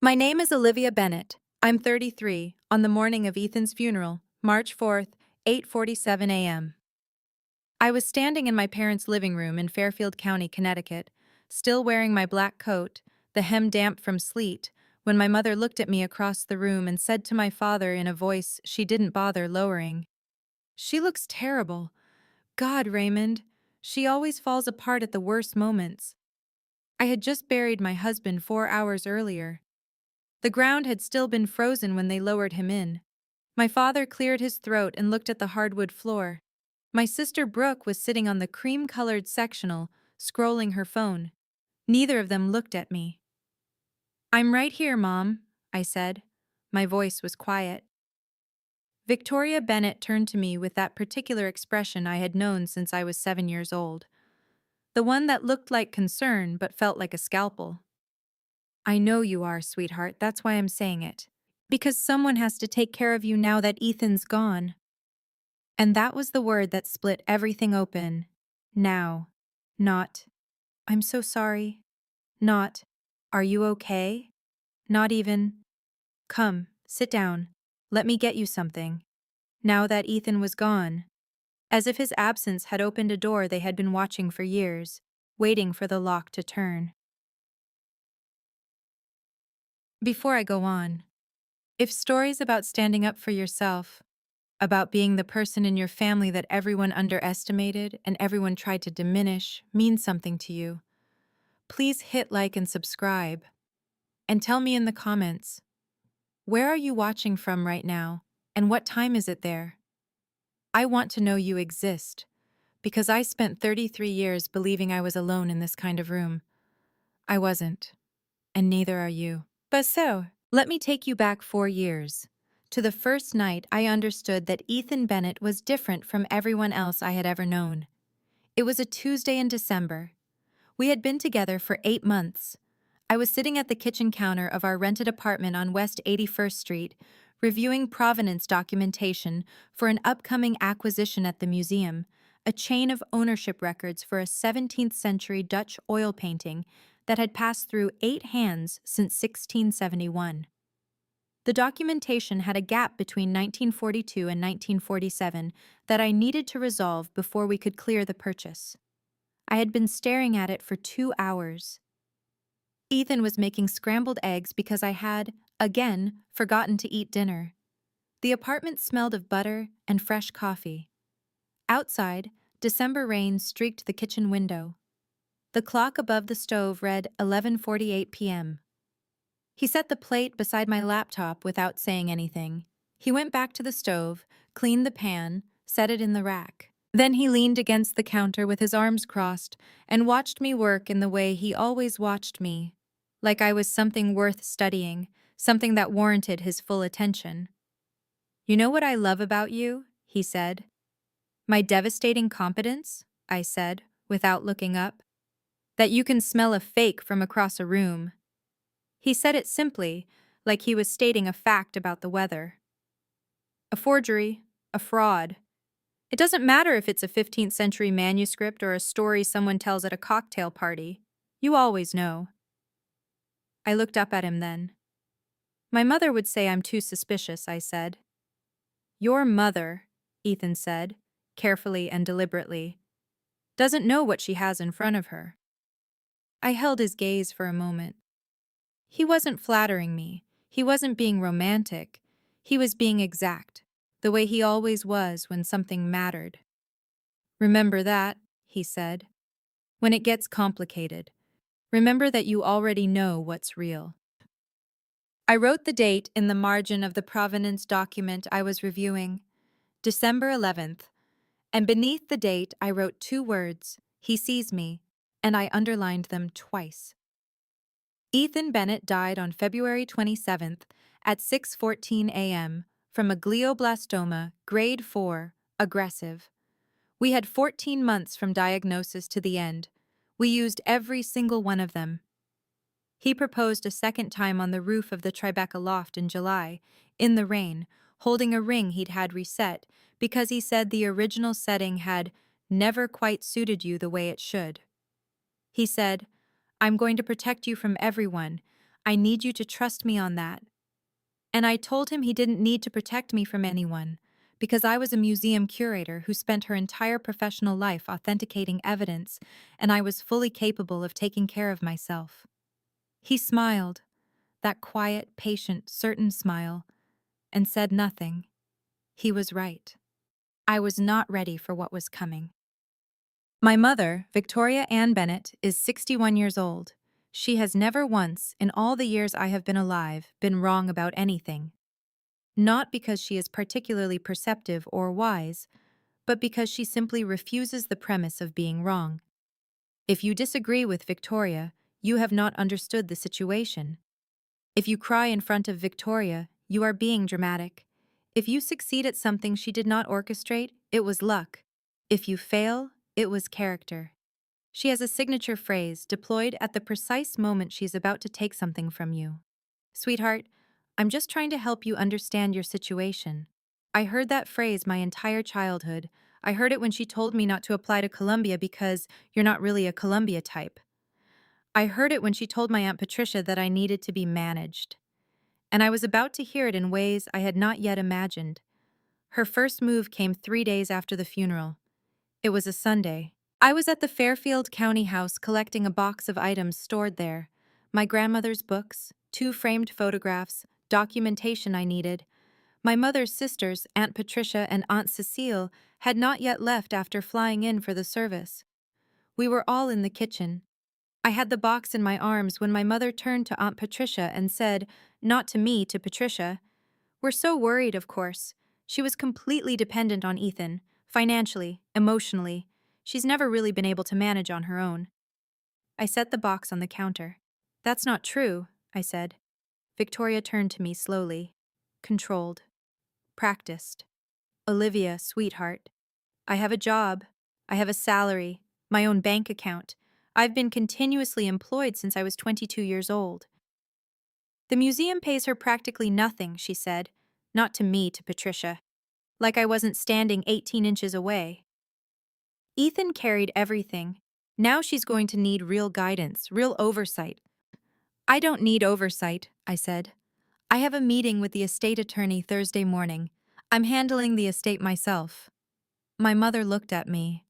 My name is Olivia Bennett. I'm 33, on the morning of Ethan's funeral, March 4th, 8:47 a.m. I was standing in my parents' living room in Fairfield County, Connecticut, still wearing my black coat, the hem damp from sleet, when my mother looked at me across the room and said to my father in a voice she didn't bother lowering, "She looks terrible. God, Raymond, she always falls apart at the worst moments." I had just buried my husband 4 hours earlier. The ground had still been frozen when they lowered him in. My father cleared his throat and looked at the hardwood floor. My sister Brooke was sitting on the cream-colored sectional, scrolling her phone. Neither of them looked at me. "I'm right here, Mom," I said. My voice was quiet. Victoria Bennett turned to me with that particular expression I had known since I was 7 years old. The one that looked like concern but felt like a scalpel. "I know you are, sweetheart, that's why I'm saying it. Because someone has to take care of you now that Ethan's gone." And that was the word that split everything open. Now. Not, "I'm so sorry." Not, "Are you okay?" Not even, "Come, sit down. Let me get you something." Now that Ethan was gone. As if his absence had opened a door they had been watching for years, waiting for the lock to turn. Before I go on, if stories about standing up for yourself, about being the person in your family that everyone underestimated and everyone tried to diminish, mean something to you, please hit like and subscribe. And tell me in the comments, where are you watching from right now, and what time is it there? I want to know you exist, because I spent 33 years believing I was alone in this kind of room. I wasn't, and neither are you. But so, let me take you back 4 years, to the first night I understood that Ethan Bennett was different from everyone else I had ever known. It was a Tuesday in December. We had been together for 8 months. I was sitting at the kitchen counter of our rented apartment on West 81st Street, reviewing provenance documentation for an upcoming acquisition at the museum, a chain of ownership records for a 17th century Dutch oil painting that had passed through 8 hands since 1671. The documentation had a gap between 1942 and 1947 that I needed to resolve before we could clear the purchase. I had been staring at it for 2 hours. Ethan was making scrambled eggs because I had, again, forgotten to eat dinner. The apartment smelled of butter and fresh coffee. Outside, December rain streaked the kitchen window. The clock above the stove read 11:48 p.m. He set the plate beside my laptop without saying anything. He went back to the stove, cleaned the pan, set it in the rack. Then he leaned against the counter with his arms crossed and watched me work in the way he always watched me, like I was something worth studying, something that warranted his full attention. "You know what I love about you?" he said. "My devastating competence," I said, without looking up. "That you can smell a fake from across a room." He said it simply, like he was stating a fact about the weather. "A forgery, a fraud. It doesn't matter if it's a 15th century manuscript or a story someone tells at a cocktail party. You always know." I looked up at him then. "My mother would say I'm too suspicious," I said. "Your mother," Ethan said, carefully and deliberately, "doesn't know what she has in front of her." I held his gaze for a moment. He wasn't flattering me. He wasn't being romantic. He was being exact, the way he always was when something mattered. "Remember that," he said. "When it gets complicated, remember that you already know what's real." I wrote the date in the margin of the provenance document I was reviewing, December 11th, and beneath the date I wrote 2 words, "He sees me," and I underlined them twice. Ethan Bennett died on February 27th at 6:14 a.m. from a glioblastoma, grade 4, aggressive. We had 14 months from diagnosis to the end. We used every single one of them. He proposed a second time on the roof of the Tribeca loft in July, in the rain, holding a ring he'd had reset because he said the original setting had never quite suited you the way it should. He said, "I'm going to protect you from everyone. I need you to trust me on that. And I told him he didn't need to protect me from anyone, because I was a museum curator who spent her entire professional life authenticating evidence, and I was fully capable of taking care of myself. He smiled, that quiet, patient, certain smile, and said nothing. He was right. I was not ready for what was coming. My mother, Victoria Ann Bennett, is 61 years old. She has never once, in all the years I have been alive, been wrong about anything. Not because she is particularly perceptive or wise, but because she simply refuses the premise of being wrong. If you disagree with Victoria, you have not understood the situation. If you cry in front of Victoria, you are being dramatic. If you succeed at something she did not orchestrate, it was luck. If you fail, it was character. She has a signature phrase deployed at the precise moment she's about to take something from you. Sweetheart, I'm just trying to help you understand your situation. I heard that phrase my entire childhood. I heard it when she told me not to apply to Columbia because you're not really a Columbia type. I heard it when she told my Aunt Patricia that I needed to be managed. And I was about to hear it in ways I had not yet imagined. Her first move came 3 days after the funeral. It was a Sunday. I was at the Fairfield County House collecting a box of items stored there. My grandmother's books, 2 framed photographs, documentation I needed. My mother's sisters, Aunt Patricia and Aunt Cecile, had not yet left after flying in for the service. We were all in the kitchen. I had the box in my arms when my mother turned to Aunt Patricia and said, not to me, to Patricia, "We're so worried, of course. She was completely dependent on Ethan, financially, emotionally. She's never really been able to manage on her own." I set the box on the counter. "That's not true," I said. Victoria turned to me slowly. Controlled. Practiced. "Olivia, sweetheart, I have a job. I have a salary, my own bank account. I've been continuously employed since I was 22 years old. The museum pays her practically nothing," she said. Not to me, to Patricia. Like I wasn't standing 18 inches away. Ethan carried everything. Now she's going to need real guidance, real oversight. "I don't need oversight," I said. "I have a meeting with the estate attorney Thursday morning. I'm handling the estate myself." My mother looked at me.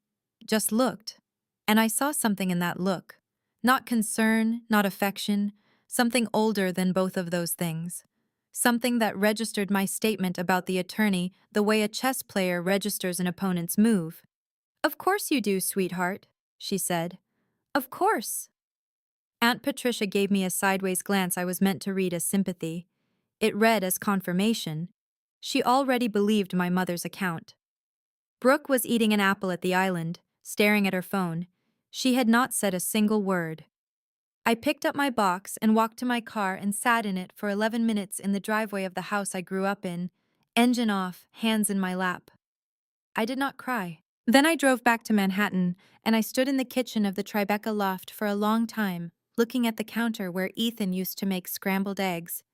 Just looked. And I saw something in that look. Not concern, not affection, something older than both of those things. Something that registered my statement about the attorney the way a chess player registers an opponent's move. "Of course you do, sweetheart," she said. "Of course." Aunt Patricia gave me a sideways glance I was meant to read as sympathy. It read as confirmation. She already believed my mother's account. Brooke was eating an apple at the island, staring at her phone. She had not said a single word. I picked up my box and walked to my car and sat in it for 11 minutes in the driveway of the house I grew up in, engine off, hands in my lap. I did not cry. Then I drove back to Manhattan, and I stood in the kitchen of the Tribeca loft for a long time, looking at the counter where Ethan used to make scrambled eggs,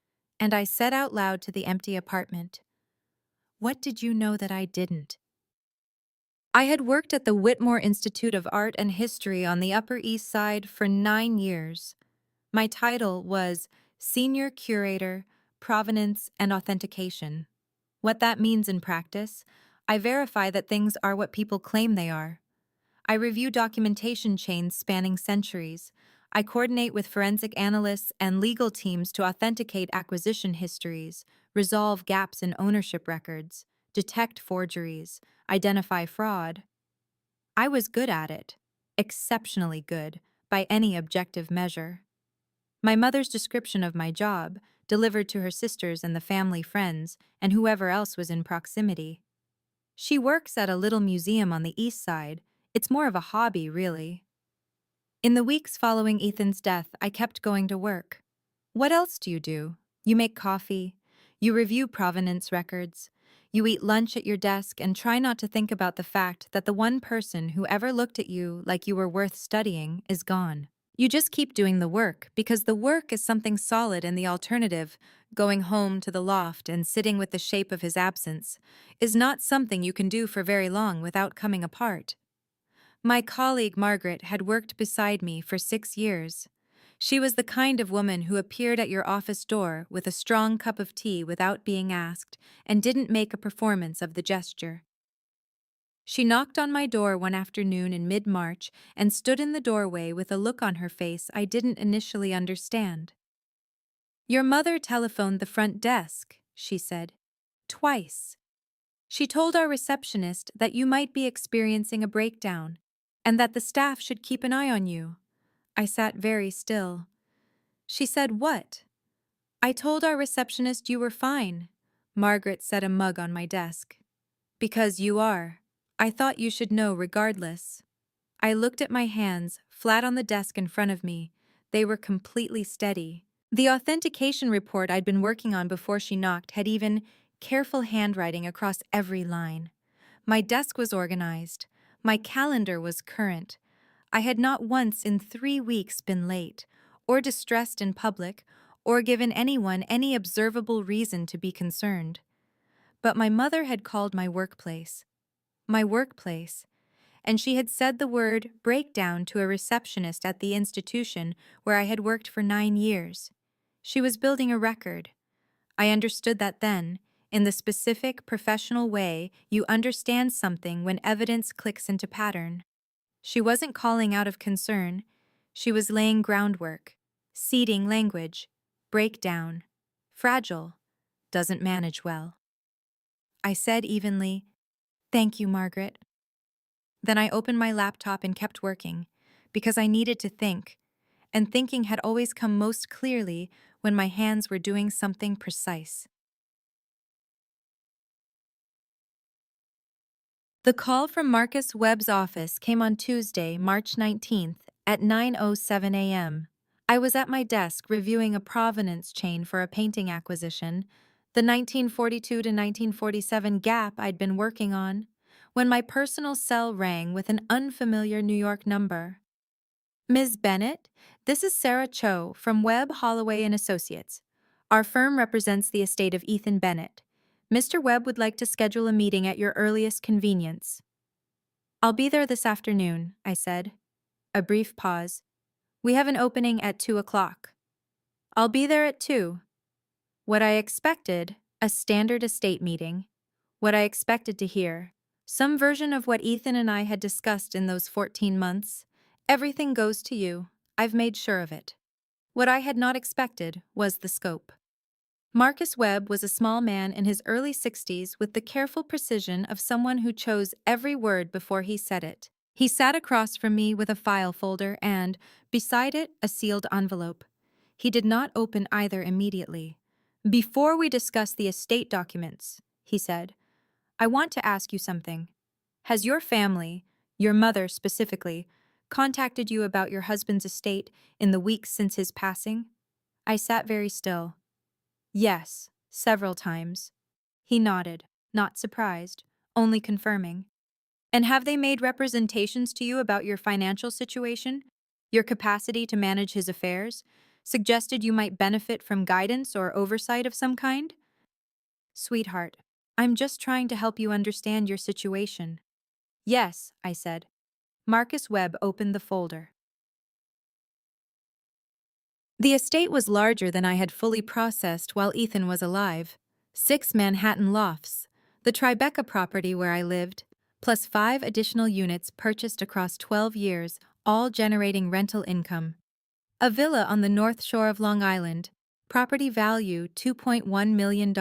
and I said out loud to the empty apartment, "What did you know that I didn't?" I had worked at the Whitmore Institute of Art and History on the Upper East Side for 9 years. My title was Senior Curator, Provenance and Authentication. What that means in practice, I verify that things are what people claim they are. I review documentation chains spanning centuries. I coordinate with forensic analysts and legal teams to authenticate acquisition histories, resolve gaps in ownership records, detect forgeries, identify fraud. I was good at it, exceptionally good, by any objective measure. My mother's description of my job, delivered to her sisters and the family friends and whoever else was in proximity. "She works at a little museum on the east side. It's more of a hobby, really." In the weeks following Ethan's death, I kept going to work. What else do? You make coffee. You review provenance records. You eat lunch at your desk and try not to think about the fact that the one person who ever looked at you like you were worth studying is gone. You just keep doing the work because the work is something solid, and the alternative, going home to the loft and sitting with the shape of his absence, is not something you can do for very long without coming apart. My colleague Margaret had worked beside me for 6 years. She was the kind of woman who appeared at your office door with a strong cup of tea without being asked and didn't make a performance of the gesture. She knocked on my door one afternoon in mid-March and stood in the doorway with a look on her face I didn't initially understand. "Your mother telephoned the front desk," she said. "Twice. She told our receptionist that you might be experiencing a breakdown and that the staff should keep an eye on you." I sat very still. "She said what?" "I told our receptionist you were fine." Margaret set a mug on my desk. "Because you are. I thought you should know regardless." I looked at my hands, flat on the desk in front of me. They were completely steady. The authentication report I'd been working on before she knocked had even careful handwriting across every line. My desk was organized. My calendar was current. I had not once in 3 weeks been late, or distressed in public, or given anyone any observable reason to be concerned. But my mother had called my workplace. My workplace. And she had said the word breakdown to a receptionist at the institution where I had worked for 9 years. She was building a record. I understood that then, in the specific professional way you understand something when evidence clicks into pattern. She wasn't calling out of concern. She was laying groundwork, seeding language, breakdown, fragile, doesn't manage well. I said evenly, "Thank you, Margaret." Then I opened my laptop and kept working, because I needed to think, and thinking had always come most clearly when my hands were doing something precise. The call from Marcus Webb's office came on Tuesday, March 19th, at 9:07 a.m. I was at my desk reviewing a provenance chain for a painting acquisition, the 1942 to 1947 gap I'd been working on, when my personal cell rang with an unfamiliar New York number. "Ms. Bennett, this is Sarah Cho from Webb, Holloway and Associates. Our firm represents the estate of Ethan Bennett. Mr. Webb would like to schedule a meeting at your earliest convenience." "I'll be there this afternoon," I said. A brief pause. "We have an opening at 2 o'clock." "I'll be there at 2. What I expected, a standard estate meeting. What I expected to hear. Some version of what Ethan and I had discussed in those 14 months. Everything goes to you. I've made sure of it. What I had not expected was the scope. Marcus Webb was a small man in his early 60s with the careful precision of someone who chose every word before he said it. He sat across from me with a file folder and, beside it, a sealed envelope. He did not open either immediately. "Before we discuss the estate documents," he said, "I want to ask you something. Has your family, your mother specifically, contacted you about your husband's estate in the weeks since his passing?" I sat very still. "Yes, several times." He nodded, not surprised, only confirming. "And have they made representations to you about your financial situation, your capacity to manage his affairs, suggested you might benefit from guidance or oversight of some kind?" "Sweetheart, I'm just trying to help you understand your situation." "Yes," I said. Marcus Webb opened the folder. The estate was larger than I had fully processed while Ethan was alive. 6 Manhattan Lofts, the Tribeca property where I lived, plus 5 additional units purchased across 12 years, all generating rental income. A villa on the North Shore of Long Island, property value $2.1 million.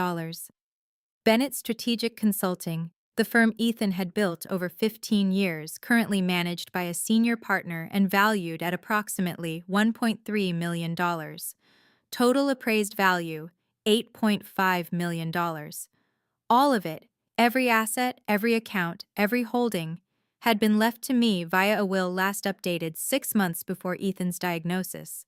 Bennett Strategic Consulting, the firm Ethan had built over 15 years, currently managed by a senior partner and valued at approximately $1.3 million. Total appraised value, $8.5 million. All of it, every asset, every account, every holding, had been left to me via a will last updated 6 months before Ethan's diagnosis.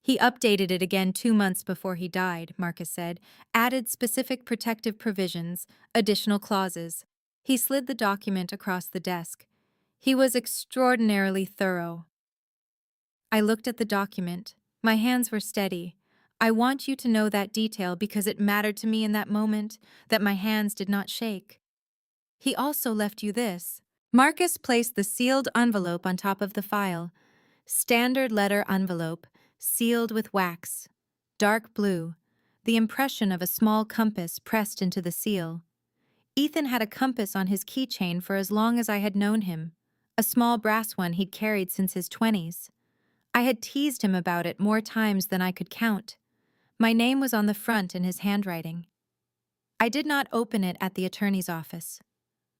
He updated it again 2 months before he died, Marcus said, added specific protective provisions, additional clauses. He slid the document across the desk. He was extraordinarily thorough. I looked at the document. My hands were steady. I want you to know that detail because it mattered to me in that moment, that my hands did not shake. He also left you this. Marcus placed the sealed envelope on top of the file. Standard letter envelope, sealed with wax, dark blue, the impression of a small compass pressed into the seal. Ethan had a compass on his keychain for as long as I had known him, a small brass one he'd carried since his 20s. I had teased him about it more times than I could count. My name was on the front in his handwriting. I did not open it at the attorney's office.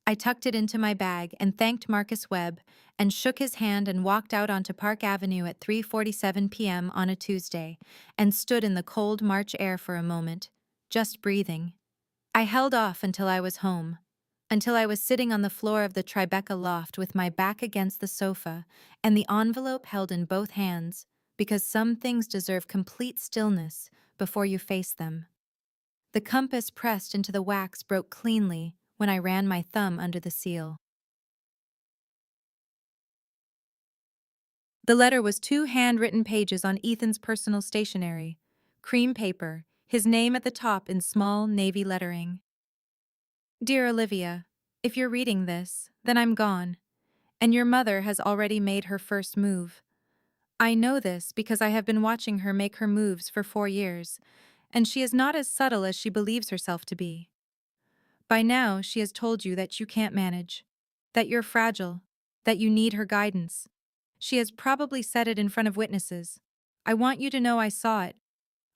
I tucked it into my bag and thanked Marcus Webb and shook his hand and walked out onto Park Avenue at 3:47 p.m. on a Tuesday and stood in the cold March air for a moment, just breathing. I held off until I was home, until I was sitting on the floor of the Tribeca loft with my back against the sofa and the envelope held in both hands, because some things deserve complete stillness before you face them. The compass pressed into the wax broke cleanly when I ran my thumb under the seal. The letter was 2 handwritten pages on Ethan's personal stationery, cream paper, his name at the top in small navy lettering. Dear Olivia, if you're reading this, then I'm gone, and your mother has already made her first move. I know this because I have been watching her make her moves for 4 years, and she is not as subtle as she believes herself to be. By now, she has told you that you can't manage, that you're fragile, that you need her guidance. She has probably said it in front of witnesses. I want you to know I saw it.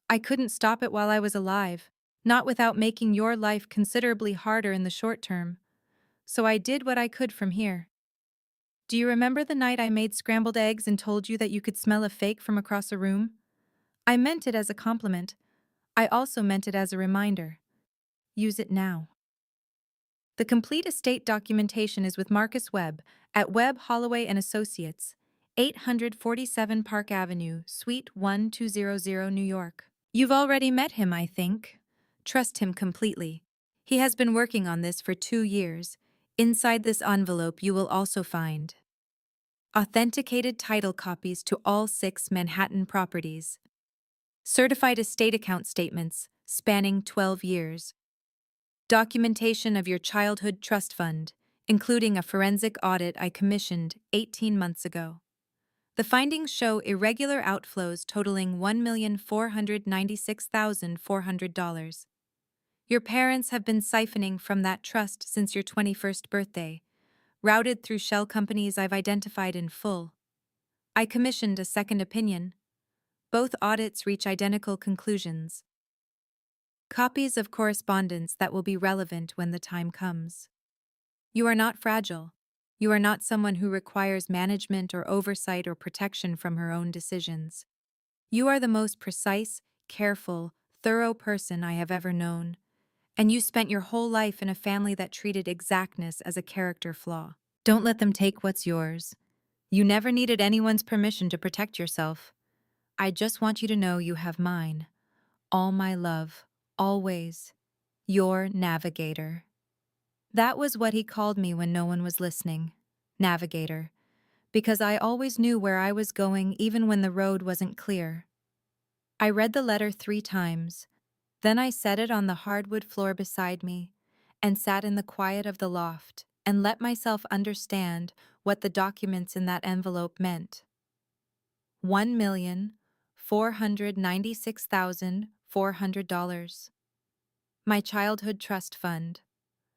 I couldn't stop it while I was alive, not without making your life considerably harder in the short term. So I did what I could from here. Do you remember the night I made scrambled eggs and told you that you could smell a fake from across a room? I meant it as a compliment. I also meant it as a reminder. Use it now. The complete estate documentation is with Marcus Webb at Webb Holloway and Associates, 847 Park Avenue, Suite 1200, New York. You've already met him, I think. Trust him completely. He has been working on this for 2 years. Inside this envelope you will also find authenticated title copies to all 6 Manhattan properties, certified estate account statements spanning 12 years, documentation of your childhood trust fund, including a forensic audit I commissioned 18 months ago. The findings show irregular outflows totaling $1,496,400. Your parents have been siphoning from that trust since your 21st birthday, routed through shell companies I've identified in full. I commissioned a second opinion. Both audits reach identical conclusions. Copies of correspondence that will be relevant when the time comes. You are not fragile. You are not someone who requires management or oversight or protection from her own decisions. You are the most precise, careful, thorough person I have ever known, and you spent your whole life in a family that treated exactness as a character flaw. Don't let them take what's yours. You never needed anyone's permission to protect yourself. I just want you to know you have mine. All my love, always. Your navigator. That was what he called me when no one was listening. Navigator. Because I always knew where I was going even when the road wasn't clear. I read the letter 3 times. Then I set it on the hardwood floor beside me and sat in the quiet of the loft and let myself understand what the documents in that envelope meant. $1,496,400. My childhood trust fund,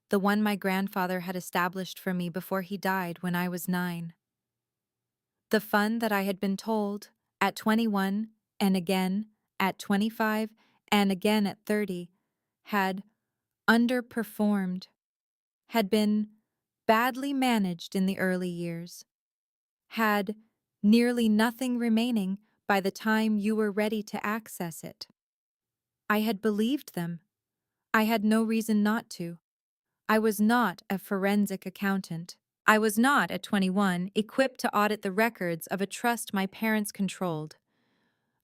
the one my grandfather had established for me before he died when I was 9. The fund that I had been told, at 21, and again at 25, and again at 30, had underperformed, had been badly managed in the early years, had nearly nothing remaining by the time you were ready to access it. I had believed them. I had no reason not to. I was not a forensic accountant. I was not, at 21, equipped to audit the records of a trust my parents controlled.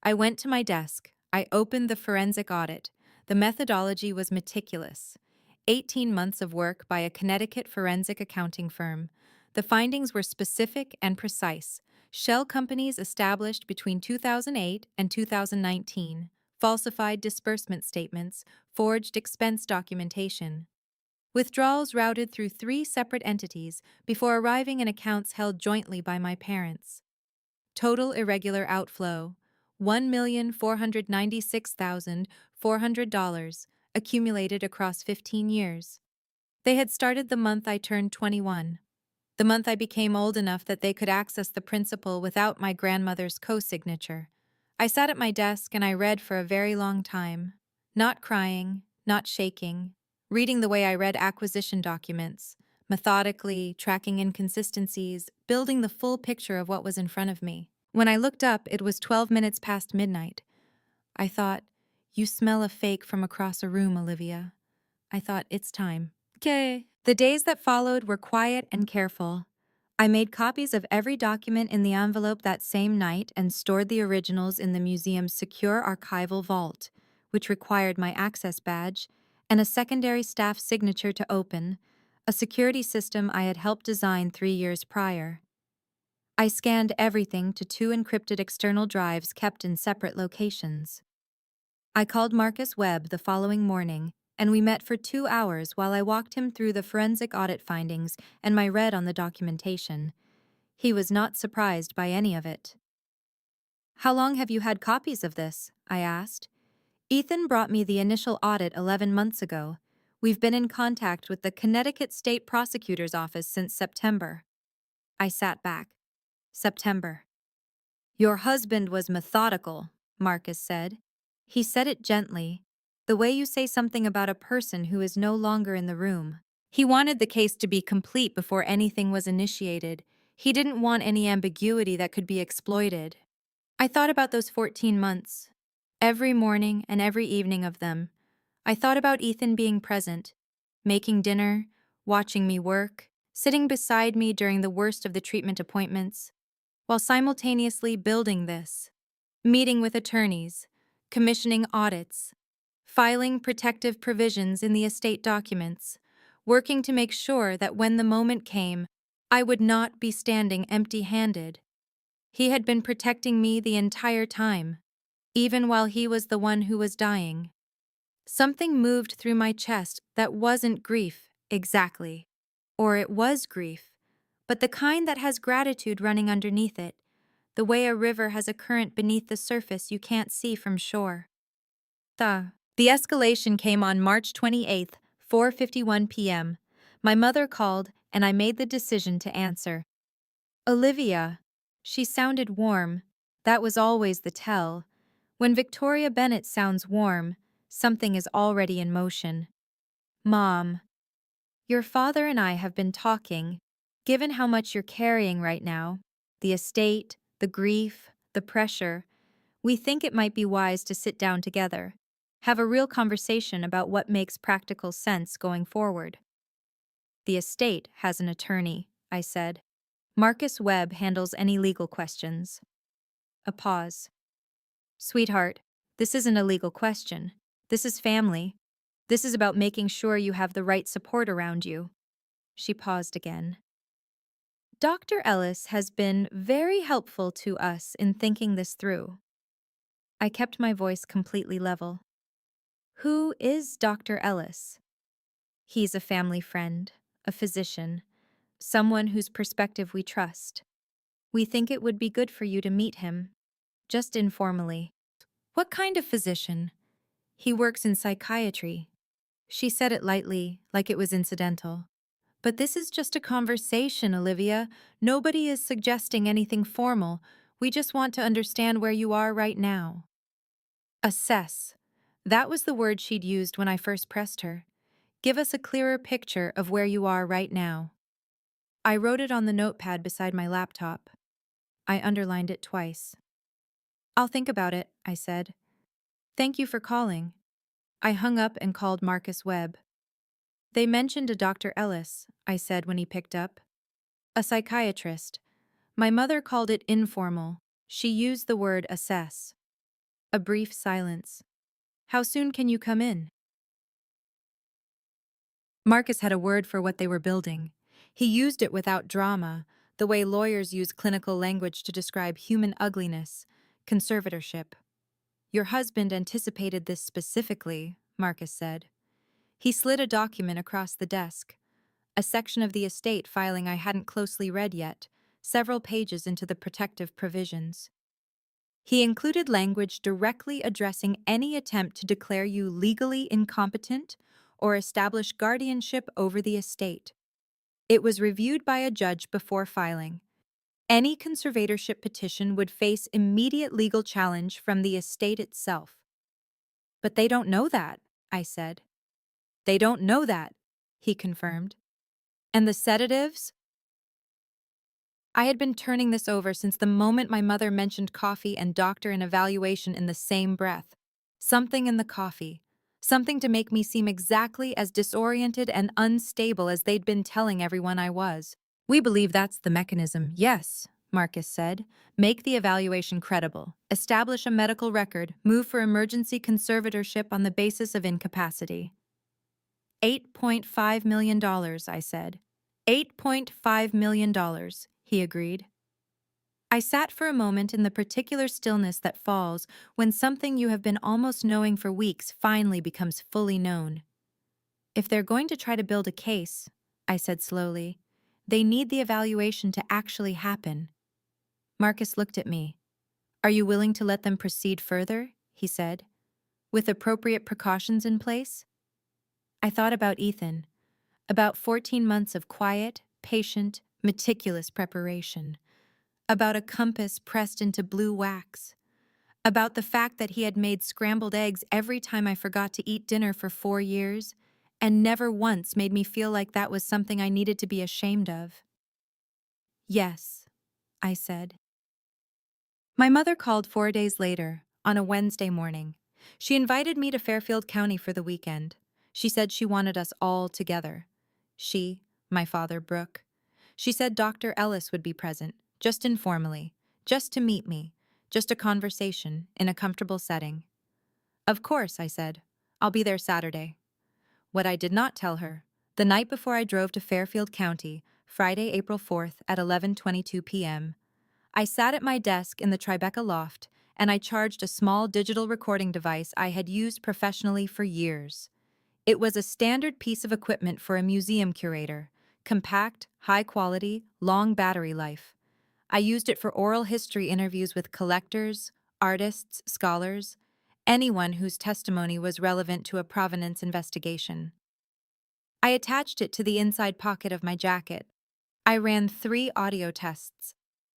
I went to my desk. I opened the forensic audit. The methodology was meticulous. 18 months of work by a Connecticut forensic accounting firm. The findings were specific and precise. Shell companies established between 2008 and 2019, falsified disbursement statements, forged expense documentation. Withdrawals routed through 3 separate entities before arriving in accounts held jointly by my parents. Total irregular outflow, $1,496,400, accumulated across 15 years. They had started the month I turned 21, the month I became old enough that they could access the principal without my grandmother's co-signature. I sat at my desk and I read for a very long time, not crying, not shaking, reading the way I read acquisition documents, methodically, tracking inconsistencies, building the full picture of what was in front of me. When I looked up, it was 12 minutes past midnight. I thought, "You smell a fake from across a room, Olivia." I thought, "It's time." Okay. The days that followed were quiet and careful. I made copies of every document in the envelope that same night and stored the originals in the museum's secure archival vault, which required my access badge and a secondary staff signature to open, a security system I had helped design 3 years prior. I scanned everything to 2 encrypted external drives kept in separate locations. I called Marcus Webb the following morning, and we met for 2 hours while I walked him through the forensic audit findings and my read on the documentation. He was not surprised by any of it. "How long have you had copies of this?" I asked. "Ethan brought me the initial audit 11 months ago. We've been in contact with the Connecticut State Prosecutor's Office since September." I sat back. September. "Your husband was methodical," Marcus said. He said it gently, the way you say something about a person who is no longer in the room. He wanted the case to be complete before anything was initiated. He didn't want any ambiguity that could be exploited. I thought about those 14 months, every morning and every evening of them. I thought about Ethan being present, making dinner, watching me work, sitting beside me during the worst of the treatment appointments, while simultaneously building this, meeting with attorneys, commissioning audits, filing protective provisions in the estate documents, working to make sure that when the moment came, I would not be standing empty-handed. He had been protecting me the entire time, even while he was the one who was dying. Something moved through my chest that wasn't grief, exactly. Or it was grief, but the kind that has gratitude running underneath it, the way a river has a current beneath the surface you can't see from shore. The escalation came on March 28th, 4:51 p.m. My mother called, and I made the decision to answer. "Olivia." She sounded warm. That was always the tell. When Victoria Bennett sounds warm, something is already in motion. "Mom, your father and I have been talking. Given how much you're carrying right now, the estate, the grief, the pressure, we think it might be wise to sit down together, have a real conversation about what makes practical sense going forward." "The estate has an attorney," I said. "Marcus Webb handles any legal questions." A pause. "Sweetheart, this isn't a legal question. This is family. This is about making sure you have the right support around you." She paused again. "Dr. Ellis has been very helpful to us in thinking this through." I kept my voice completely level. "Who is Dr. Ellis?" "He's a family friend, a physician, someone whose perspective we trust. We think it would be good for you to meet him, just informally." "What kind of physician?" "He works in psychiatry." She said it lightly, like it was incidental. "But this is just a conversation, Olivia. Nobody is suggesting anything formal. We just want to understand where you are right now." Assess. That was the word she'd used when I first pressed her. Give us a clearer picture of where you are right now. I wrote it on the notepad beside my laptop. I underlined it twice. "I'll think about it," I said. "Thank you for calling." I hung up and called Marcus Webb. "They mentioned a Dr. Ellis," I said when he picked up. "A psychiatrist. My mother called it informal. She used the word assess." A brief silence. "How soon can you come in?" Marcus had a word for what they were building. He used it without drama, the way lawyers use clinical language to describe human ugliness, conservatorship. "Your husband anticipated this specifically," Marcus said. He slid a document across the desk, a section of the estate filing I hadn't closely read yet, several pages into the protective provisions. He included language directly addressing any attempt to declare you legally incompetent or establish guardianship over the estate. It was reviewed by a judge before filing. Any conservatorship petition would face immediate legal challenge from the estate itself. But they don't know that, I said. They don't know that, he confirmed. And the sedatives? I had been turning this over since the moment my mother mentioned coffee and doctor and evaluation in the same breath. Something in the coffee. Something to make me seem exactly as disoriented and unstable as they'd been telling everyone I was. We believe that's the mechanism, yes, Marcus said. Make the evaluation credible. Establish a medical record. Move for emergency conservatorship on the basis of incapacity. $8.5 million, I said. $8.5 million, he agreed. I sat for a moment in the particular stillness that falls when something you have been almost knowing for weeks finally becomes fully known. If they're going to try to build a case, I said slowly, they need the evaluation to actually happen. Marcus looked at me. Are you willing to let them proceed further? He said. With appropriate precautions in place? I thought about Ethan. About 14 months of quiet, patient, meticulous preparation. About a compass pressed into blue wax. About the fact that he had made scrambled eggs every time I forgot to eat dinner for 4 years, and never once made me feel like that was something I needed to be ashamed of. Yes, I said. My mother called 4 days later, on a Wednesday morning. She invited me to Fairfield County for the weekend. She said she wanted us all together. She, my father, Brooke. She said Dr. Ellis would be present, just informally, just to meet me, just a conversation in a comfortable setting. Of course, I said. I'll be there Saturday. What I did not tell her, the night before I drove to Fairfield County, Friday, April 4th at 11:22 p.m., I sat at my desk in the Tribeca loft and I charged a small digital recording device I had used professionally for years. It was a standard piece of equipment for a museum curator, compact, high quality, long battery life. I used it for oral history interviews with collectors, artists, scholars, anyone whose testimony was relevant to a provenance investigation. I attached it to the inside pocket of my jacket. I ran 3 audio tests.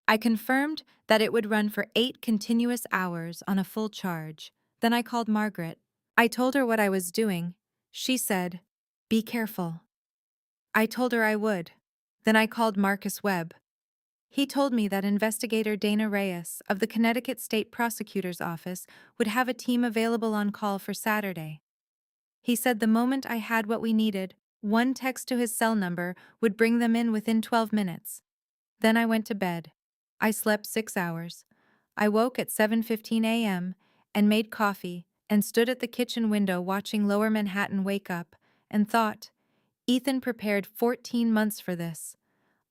I confirmed that it would run for 8 continuous hours on a full charge. Then I called Margaret. I told her what I was doing. She said, "Be careful." I told her I would. Then I called Marcus Webb. He told me that investigator Dana Reyes of the Connecticut State Prosecutor's Office would have a team available on call for Saturday. He said the moment I had what we needed, one text to his cell number would bring them in within 12 minutes. Then I went to bed. I slept 6 hours. I woke at 7:15 a.m. and made coffee and stood at the kitchen window watching Lower Manhattan wake up and thought, Ethan prepared 14 months for this.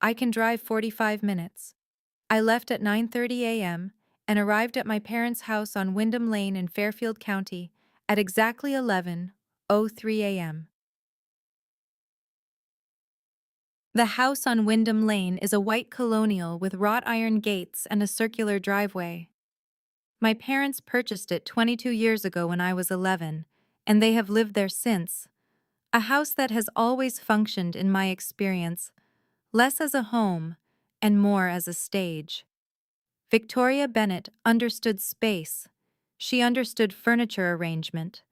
I can drive 45 minutes. I left at 9:30 a.m. and arrived at my parents' house on Wyndham Lane in Fairfield County at exactly 11:03 a.m. The house on Wyndham Lane is a white colonial with wrought iron gates and a circular driveway. My parents purchased it 22 years ago when I was 11, and they have lived there since. A house that has always functioned, in my experience, less as a home and more as a stage. Victoria Bennett understood space. She understood furniture arrangement.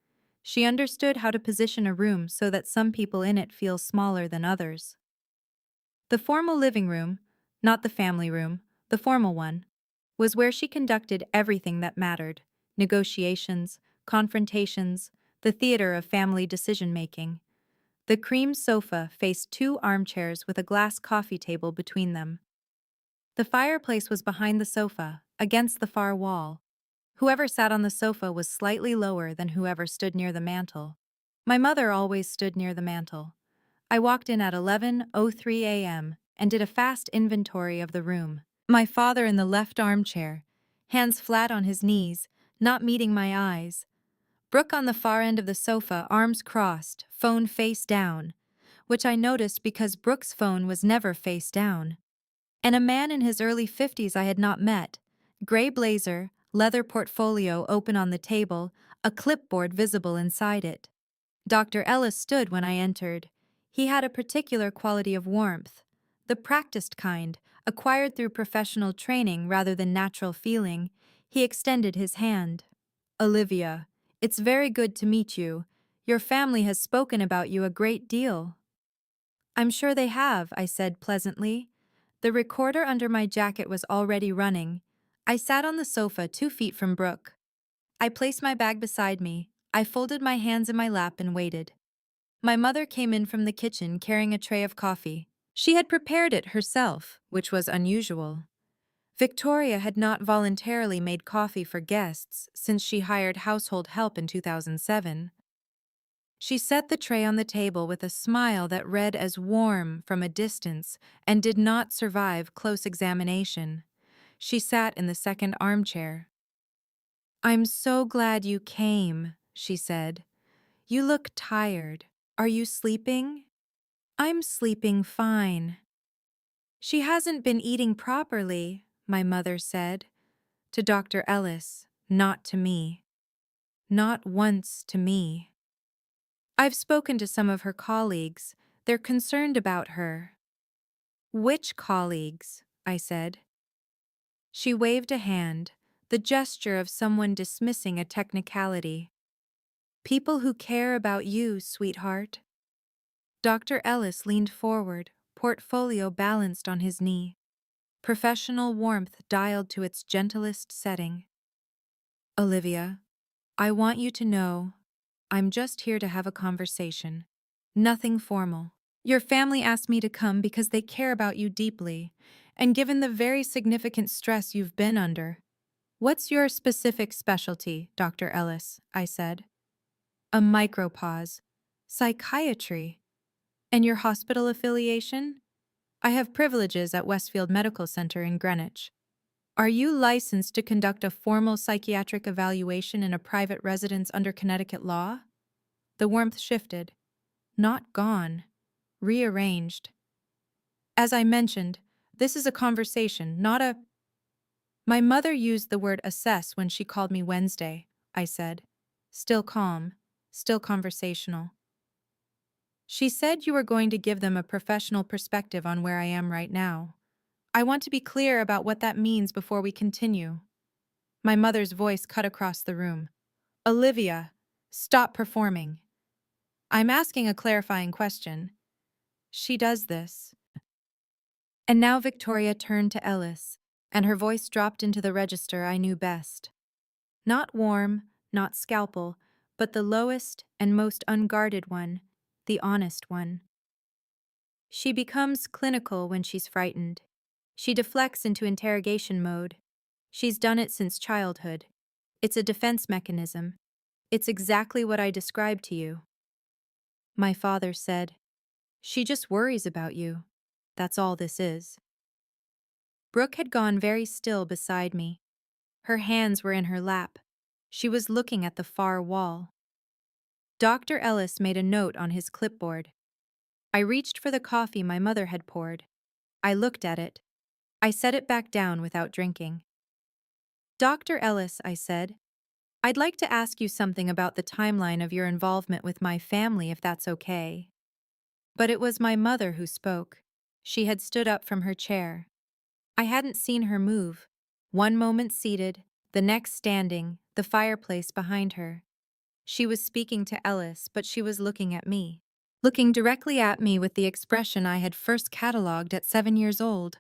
She understood how to position a room so that some people in it feel smaller than others. The formal living room, not the family room, the formal one, was where she conducted everything that mattered: negotiations, confrontations, the theater of family decision-making. The cream sofa faced 2 armchairs with a glass coffee table between them. The fireplace was behind the sofa, against the far wall. Whoever sat on the sofa was slightly lower than whoever stood near the mantel. My mother always stood near the mantel. I walked in at 11:03 a.m. and did a fast inventory of the room. My father in the left armchair, hands flat on his knees, not meeting my eyes. Brooke on the far end of the sofa, arms crossed, phone face down, which I noticed because Brooke's phone was never face down. And a man in his early 50s I had not met, gray blazer, leather portfolio open on the table, a clipboard visible inside it. Dr. Ellis stood when I entered. He had a particular quality of warmth, the practiced kind, acquired through professional training rather than natural feeling. He extended his hand. Olivia, it's very good to meet you. Your family has spoken about you a great deal. I'm sure they have, I said pleasantly. The recorder under my jacket was already running. I sat on the sofa 2 feet from Brooke. I placed my bag beside me. I folded my hands in my lap and waited. My mother came in from the kitchen carrying a tray of coffee. She had prepared it herself, which was unusual. Victoria had not voluntarily made coffee for guests since she hired household help in 2007. She set the tray on the table with a smile that read as warm from a distance and did not survive close examination. She sat in the second armchair. "I'm so glad you came," she said. "You look tired. Are you sleeping?" "I'm sleeping fine." "She hasn't been eating properly," my mother said. To Dr. Ellis, not to me. Not once to me. "I've spoken to some of her colleagues. They're concerned about her." "Which colleagues?" I said. She waved a hand, the gesture of someone dismissing a technicality. "People who care about you, sweetheart." Dr. Ellis leaned forward, portfolio balanced on his knee. Professional warmth dialed to its gentlest setting. "Olivia, I want you to know, I'm just here to have a conversation. Nothing formal. Your family asked me to come because they care about you deeply, and given the very significant stress you've been under." "What's your specific specialty, Dr. Ellis?" I said. A micro pause. "Psychiatry. And your hospital affiliation?" "I have privileges at Westfield Medical Center in Greenwich." "Are you licensed to conduct a formal psychiatric evaluation in a private residence under Connecticut law?" The warmth shifted. Not gone. Rearranged. "As I mentioned, this is a conversation, not a—" "My mother used the word assess when she called me Wednesday," I said. Still calm, still conversational. "She said you were going to give them a professional perspective on where I am right now. I want to be clear about what that means before we continue." My mother's voice cut across the room. "Olivia, stop performing. I'm asking a clarifying question." She does this. And now Victoria turned to Ellis, and her voice dropped into the register I knew best. Not warm, not scalpel, but the lowest and most unguarded one, the honest one. "She becomes clinical when she's frightened. She deflects into interrogation mode. She's done it since childhood. It's a defense mechanism. It's exactly what I described to you." My father said, "She just worries about you. That's all this is." Brooke had gone very still beside me. Her hands were in her lap. She was looking at the far wall. Dr. Ellis made a note on his clipboard. I reached for the coffee my mother had poured. I looked at it. I set it back down without drinking. "Dr. Ellis," I said, "I'd like to ask you something about the timeline of your involvement with my family, if that's okay." But it was my mother who spoke. She had stood up from her chair. I hadn't seen her move. One moment seated, the next standing, the fireplace behind her. She was speaking to Ellis, but she was looking at me. Looking directly at me with the expression I had first catalogued at 7 years old,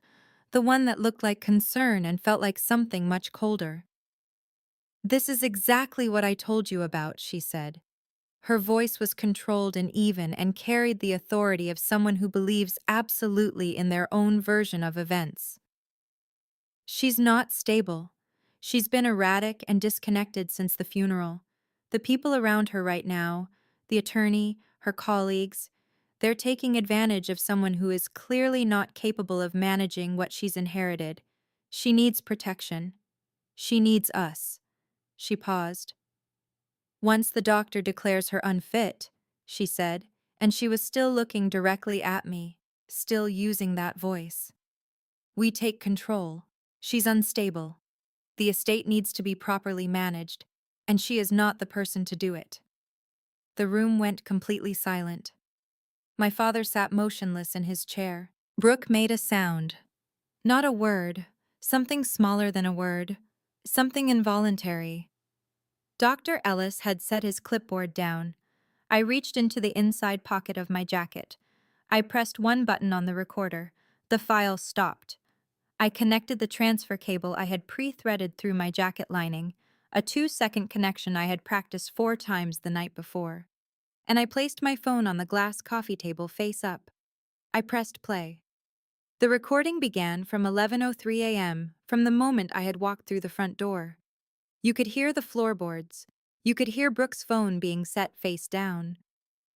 the one that looked like concern and felt like something much colder. "This is exactly what I told you about," she said. Her voice was controlled and even and carried the authority of someone who believes absolutely in their own version of events. "She's not stable. She's been erratic and disconnected since the funeral. The people around her right now, the attorney, her colleagues, they're taking advantage of someone who is clearly not capable of managing what she's inherited. She needs protection. She needs us." She paused. "Once the doctor declares her unfit," she said, and she was still looking directly at me, still using that voice. "We take control. She's unstable. The estate needs to be properly managed, and she is not the person to do it. The room went completely silent. My father sat motionless in his chair. Brooke made a sound. Not a word, something smaller than a word, something involuntary. Dr. Ellis had set his clipboard down. I reached into the inside pocket of my jacket. I pressed one button on the recorder. The file stopped. I connected the transfer cable I had pre-threaded through my jacket lining, a 2-second connection I had practiced 4 times the night before. And I placed my phone on the glass coffee table face up. I pressed play. The recording began from 11:03 a.m., from the moment I had walked through the front door. You could hear the floorboards. You could hear Brooke's phone being set face down.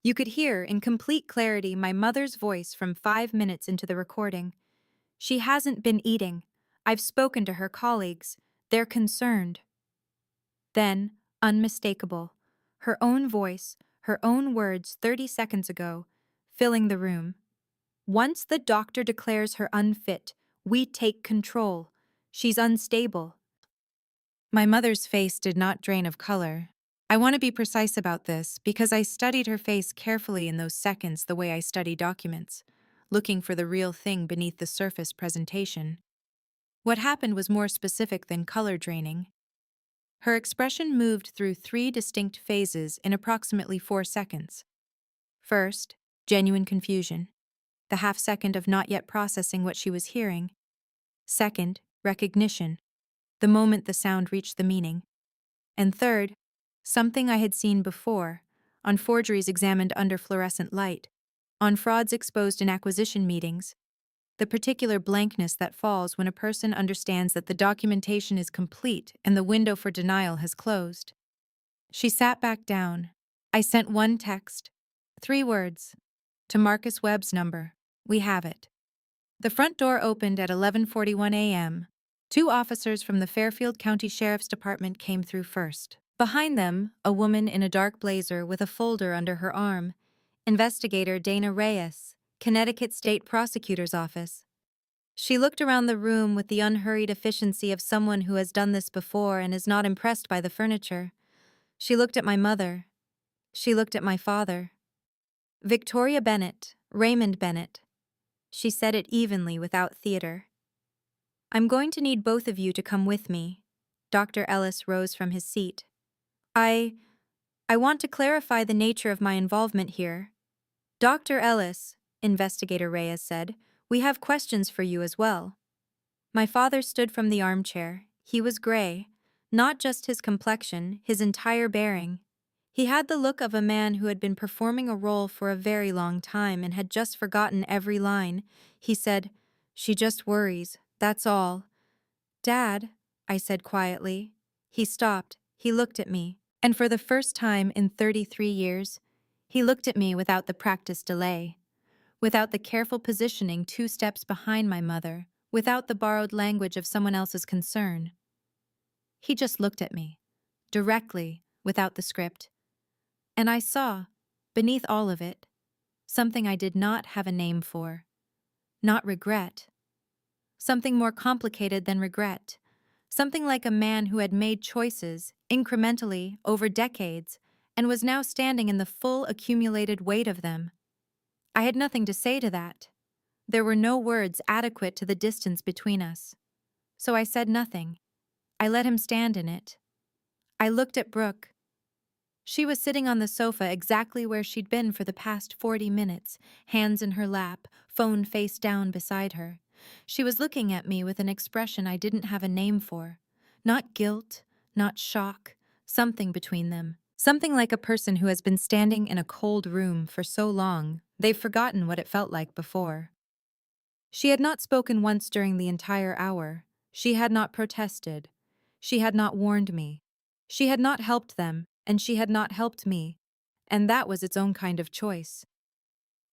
You could hear, in complete clarity, my mother's voice from 5 minutes into the recording. She hasn't been eating. I've spoken to her colleagues. They're concerned. Then, unmistakable, her own voice, her own words 30 seconds ago, filling the room. Once the doctor declares her unfit, we take control. She's unstable. My mother's face did not drain of color. I want to be precise about this because I studied her face carefully in those seconds the way I study documents, looking for the real thing beneath the surface presentation. What happened was more specific than color draining. Her expression moved through 3 distinct phases in approximately 4 seconds. First, genuine confusion, the half-second of not yet processing what she was hearing. Second, recognition, the moment the sound reached the meaning. And third, something I had seen before, on forgeries examined under fluorescent light, on frauds exposed in acquisition meetings, the particular blankness that falls when a person understands that the documentation is complete and the window for denial has closed. She sat back down. I sent one text, 3 words, to Marcus Webb's number. We have it. The front door opened at 11:41 a.m. 2 officers from the Fairfield County Sheriff's Department came through first. Behind them, a woman in a dark blazer with a folder under her arm. Investigator Dana Reyes, Connecticut State Prosecutor's Office. She looked around the room with the unhurried efficiency of someone who has done this before and is not impressed by the furniture. She looked at my mother. She looked at my father. Victoria Bennett, Raymond Bennett. She said it evenly without theater. I'm going to need both of you to come with me. Dr. Ellis rose from his seat. I want to clarify the nature of my involvement here. Dr. Ellis, Investigator Reyes said, we have questions for you as well. My father stood from the armchair. He was gray, not just his complexion, his entire bearing. He had the look of a man who had been performing a role for a very long time and had just forgotten every line. He said, "She just worries, that's all." "Dad," I said quietly. He stopped. He looked at me. And for the first time in 33 years, he looked at me without the practiced delay, without the careful positioning 2 steps behind my mother, without the borrowed language of someone else's concern. He just looked at me, directly, without the script. And I saw, beneath all of it, something I did not have a name for. Not regret. Something more complicated than regret. Something like a man who had made choices, incrementally, over decades, and was now standing in the full accumulated weight of them. I had nothing to say to that. There were no words adequate to the distance between us. So I said nothing. I let him stand in it. I looked at Brooke. She was sitting on the sofa exactly where she'd been for the past 40 minutes, hands in her lap, phone face down beside her. She was looking at me with an expression I didn't have a name for. Not guilt, not shock, something between them. Something like a person who has been standing in a cold room for so long, they've forgotten what it felt like before. She had not spoken once during the entire hour. She had not protested. She had not warned me. She had not helped them, and she had not helped me. And that was its own kind of choice.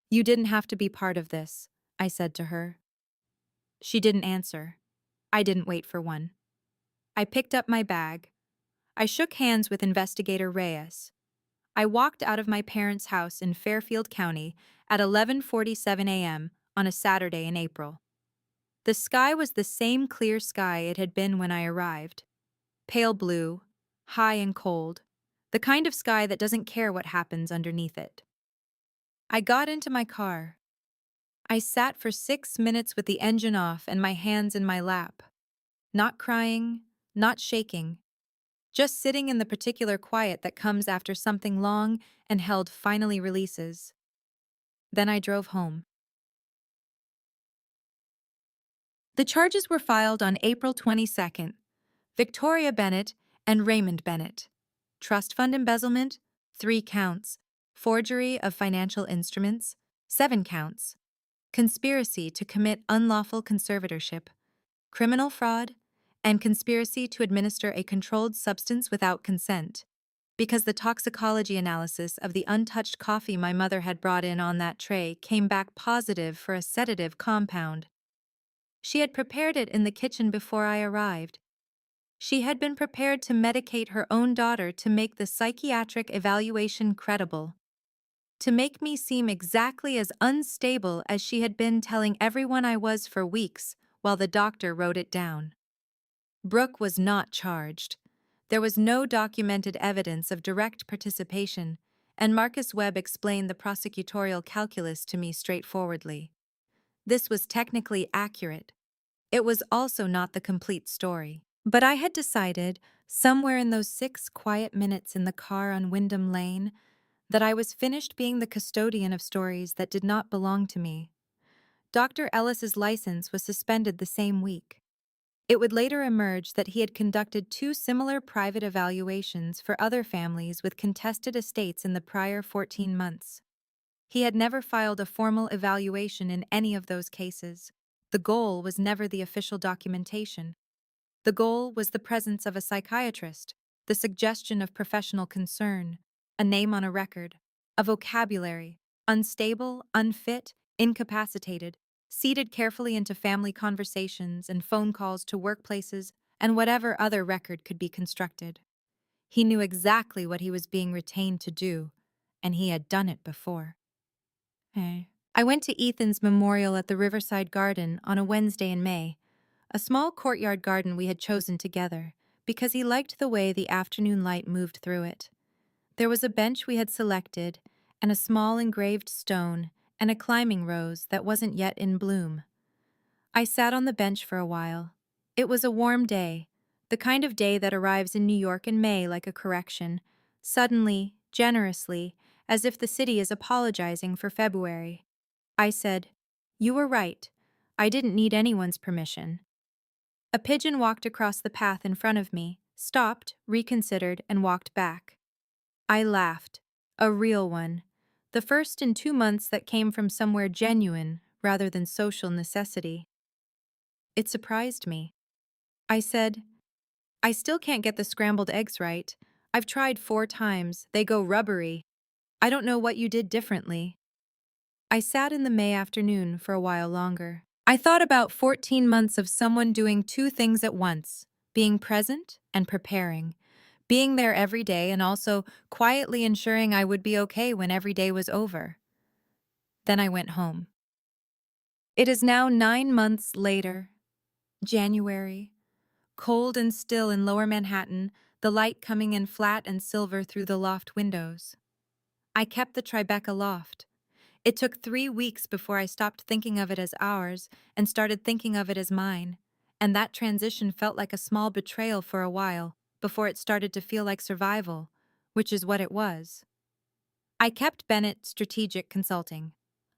You didn't have to be part of this, I said to her. She didn't answer. I didn't wait for one. I picked up my bag. I shook hands with Investigator Reyes. I walked out of my parents' house in Fairfield County at 11:47 a.m. on a Saturday in April. The sky was the same clear sky it had been when I arrived. pale blue, high and cold, the kind of sky that doesn't care what happens underneath it. I got into my car. I sat for 6 minutes with the engine off and my hands in my lap, not crying, not shaking, just sitting in the particular quiet that comes after something long and held finally releases. Then I drove home. The charges were filed on April 22nd. Victoria Bennett and Raymond Bennett. Trust fund embezzlement, 3 counts. Forgery of financial instruments, 7 counts. Conspiracy to commit unlawful conservatorship, criminal fraud, and conspiracy to administer a controlled substance without consent, because the toxicology analysis of the untouched coffee my mother had brought in on that tray came back positive for a sedative compound. She had prepared it in the kitchen before I arrived. She had been prepared to medicate her own daughter to make the psychiatric evaluation credible, to make me seem exactly as unstable as she had been telling everyone I was for weeks while the doctor wrote it down. Brooke was not charged. There was no documented evidence of direct participation, and Marcus Webb explained the prosecutorial calculus to me straightforwardly. This was technically accurate. It was also not the complete story. But I had decided, somewhere in those 6 quiet minutes in the car on Wyndham Lane, that I was finished being the custodian of stories that did not belong to me. Dr. Ellis's license was suspended the same week. It would later emerge that he had conducted 2 similar private evaluations for other families with contested estates in the prior 14 months. He had never filed a formal evaluation in any of those cases. The goal was never the official documentation. The goal was the presence of a psychiatrist, the suggestion of professional concern, a name on a record, a vocabulary, unstable, unfit, incapacitated, seated carefully into family conversations and phone calls to workplaces and whatever other record could be constructed. He knew exactly what he was being retained to do, and he had done it before. I went to Ethan's memorial at the Riverside Garden on a Wednesday in May, a small courtyard garden we had chosen together, because he liked the way the afternoon light moved through it. There was a bench we had selected, and a small engraved stone, and a climbing rose that wasn't yet in bloom. I sat on the bench for a while. It was a warm day, the kind of day that arrives in New York in May like a correction, suddenly, generously, as if the city is apologizing for February. I said, "You were right. I didn't need anyone's permission." A pigeon walked across the path in front of me, stopped, reconsidered, and walked back. I laughed. A real one. The first in 2 months that came from somewhere genuine rather than social necessity. It surprised me. I said, "I still can't get the scrambled eggs right. I've tried 4 times. They go rubbery. I don't know what you did differently." I sat in the May afternoon for a while longer. I thought about 14 months of someone doing 2 things at once, being present and preparing, being there every day and also quietly ensuring I would be okay when every day was over. Then I went home. It is now 9 months later, January, cold and still in Lower Manhattan, the light coming in flat and silver through the loft windows. I kept the Tribeca loft. It took 3 weeks before I stopped thinking of it as ours and started thinking of it as mine, and that transition felt like a small betrayal for a while before it started to feel like survival, which is what it was. I kept Bennett Strategic Consulting.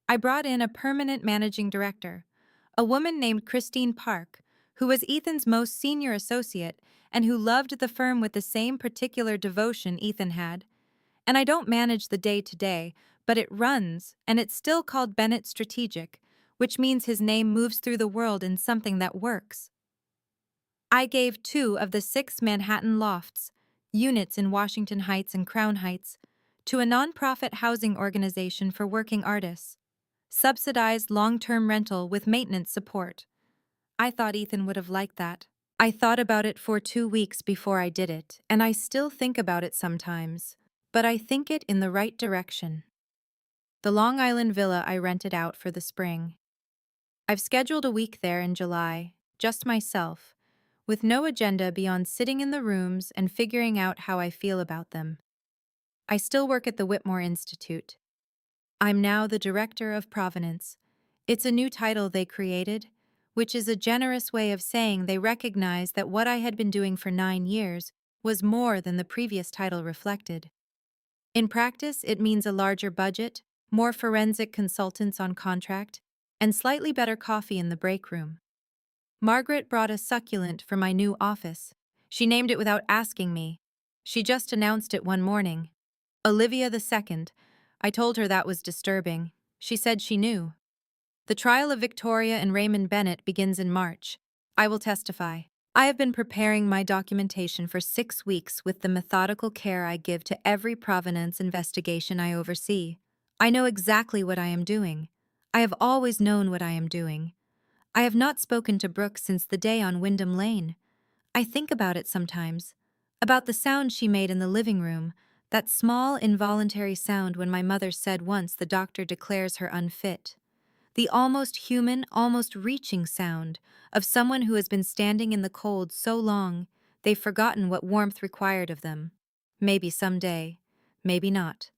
I brought in a permanent managing director, a woman named Christine Park, who was Ethan's most senior associate and who loved the firm with the same particular devotion Ethan had. And I don't manage the day-to-day, but it runs, and it's still called Bennett Strategic, which means his name moves through the world in something that works. I gave 2 of the 6 Manhattan Lofts, units in Washington Heights and Crown Heights, to a nonprofit housing organization for working artists, subsidized long-term rental with maintenance support. I thought Ethan would have liked that. I thought about it for 2 weeks before I did it, and I still think about it sometimes, but I think it in the right direction. The Long Island villa I rented out for the spring. I've scheduled a week there in July, just myself, with no agenda beyond sitting in the rooms and figuring out how I feel about them. I still work at the Whitmore Institute. I'm now the Director of Provenance. It's a new title they created, which is a generous way of saying they recognize that what I had been doing for 9 years was more than the previous title reflected. In practice, it means a larger budget, more forensic consultants on contract, and slightly better coffee in the break room. Margaret brought a succulent for my new office. She named it without asking me. She just announced it one morning. Olivia II. I told her that was disturbing. She said she knew. The trial of Victoria and Raymond Bennett begins in March. I will testify. I have been preparing my documentation for 6 weeks with the methodical care I give to every provenance investigation I oversee. I know exactly what I am doing. I have always known what I am doing. I have not spoken to Brooke since the day on Wyndham Lane. I think about it sometimes. About the sound she made in the living room, that small, involuntary sound when my mother said once the doctor declares her unfit. The almost human, almost reaching sound of someone who has been standing in the cold so long they've forgotten what warmth required of them. Maybe someday, maybe not.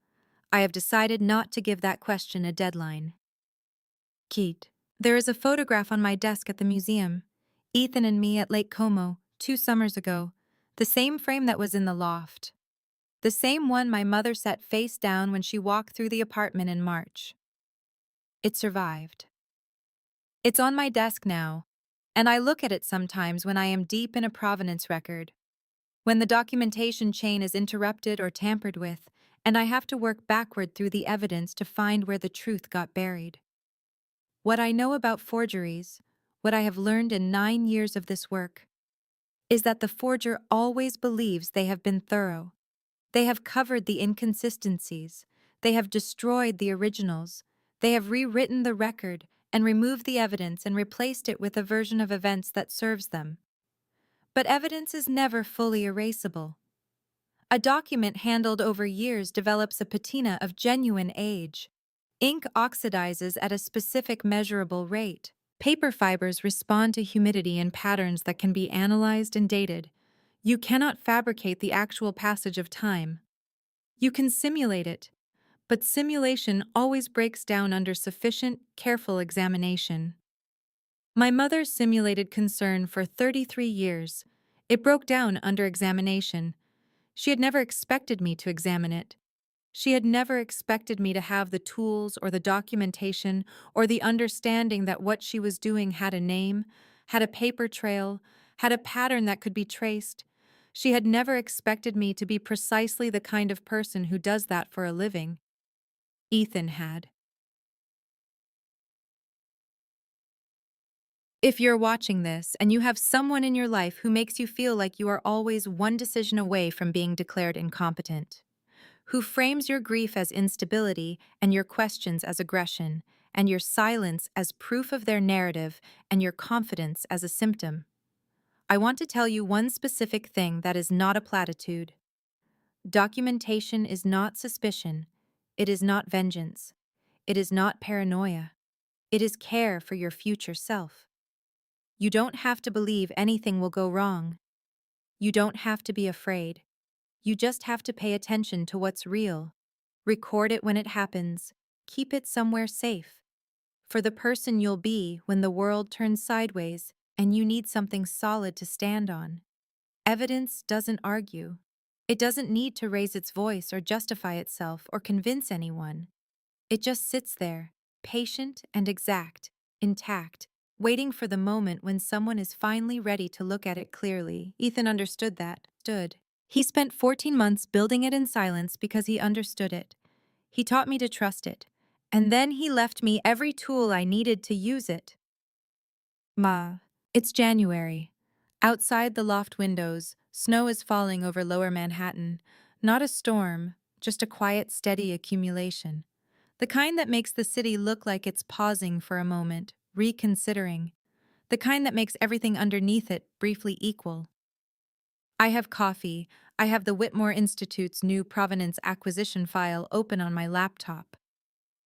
I have decided not to give that question a deadline. Keat. There is a photograph on my desk at the museum. Ethan and me at Lake Como, 2 summers ago. The same frame that was in the loft. The same one my mother set face down when she walked through the apartment in March. It survived. It's on my desk now, and I look at it sometimes when I am deep in a provenance record. When the documentation chain is interrupted or tampered with, and I have to work backward through the evidence to find where the truth got buried. What I know about forgeries, what I have learned in 9 years of this work, is that the forger always believes they have been thorough. They have covered the inconsistencies. They have destroyed the originals. They have rewritten the record and removed the evidence and replaced it with a version of events that serves them. But evidence is never fully erasable. A document handled over years develops a patina of genuine age. Ink oxidizes at a specific measurable rate. Paper fibers respond to humidity in patterns that can be analyzed and dated. You cannot fabricate the actual passage of time. You can simulate it, but simulation always breaks down under sufficient, careful examination. My mother simulated concern for 33 years. It broke down under examination. She had never expected me to examine it. She had never expected me to have the tools or the documentation or the understanding that what she was doing had a name, had a paper trail, had a pattern that could be traced. She had never expected me to be precisely the kind of person who does that for a living. Ethan had. If you're watching this and you have someone in your life who makes you feel like you are always one decision away from being declared incompetent, who frames your grief as instability and your questions as aggression, and your silence as proof of their narrative and your confidence as a symptom, I want to tell you one specific thing that is not a platitude. Documentation is not suspicion. It is not vengeance. It is not paranoia. It is care for your future self. You don't have to believe anything will go wrong. You don't have to be afraid. You just have to pay attention to what's real. Record it when it happens. Keep it somewhere safe. For the person you'll be when the world turns sideways and you need something solid to stand on. Evidence doesn't argue. It doesn't need to raise its voice or justify itself or convince anyone. It just sits there, patient and exact, intact, waiting for the moment when someone is finally ready to look at it clearly. Ethan understood that. He spent 14 months building it in silence because he understood it. He taught me to trust it. And then he left me every tool I needed to use it. It's January. Outside the loft windows, snow is falling over lower Manhattan. Not a storm, just a quiet, steady accumulation. The kind that makes the city look like it's pausing for a moment, reconsidering. The kind that makes everything underneath it briefly equal. I have coffee. I have the Whitmore Institute's new provenance acquisition file open on my laptop.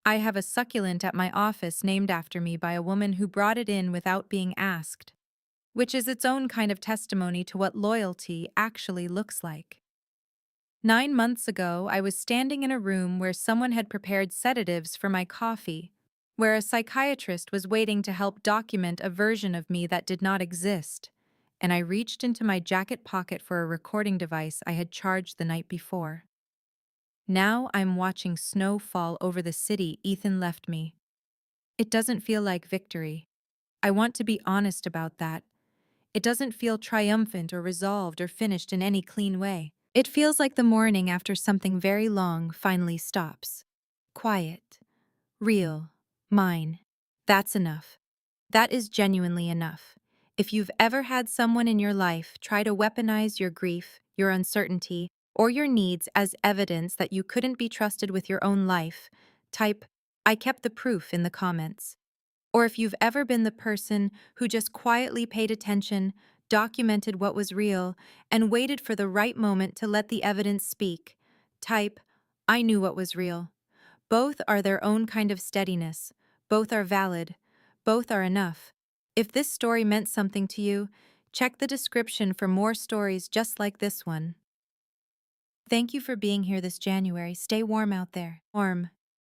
I have a succulent at my office named after me by a woman who brought it in without being asked. which is its own kind of testimony to what loyalty actually looks like. 9 months ago, I was standing in a room where someone had prepared sedatives for my coffee, where a psychiatrist was waiting to help document a version of me that did not exist, and I reached into my jacket pocket for a recording device I had charged the night before. Now I'm watching snow fall over the city Ethan left me. It doesn't feel like victory. I want to be honest about that. It doesn't feel triumphant or resolved or finished in any clean way. It feels like the morning after something very long finally stops. Quiet. Real. Mine. That's enough. That is genuinely enough. If you've ever had someone in your life try to weaponize your grief, your uncertainty, or your needs as evidence that you couldn't be trusted with your own life, type, "I kept the proof" in the comments. Or if you've ever been the person who just quietly paid attention, documented what was real, and waited for the right moment to let the evidence speak, type, "I knew what was real." Both are their own kind of steadiness. Both are valid. Both are enough. If this story meant something to you, check the description for more stories just like this one. Thank you for being here this January. Stay warm out there. Warm.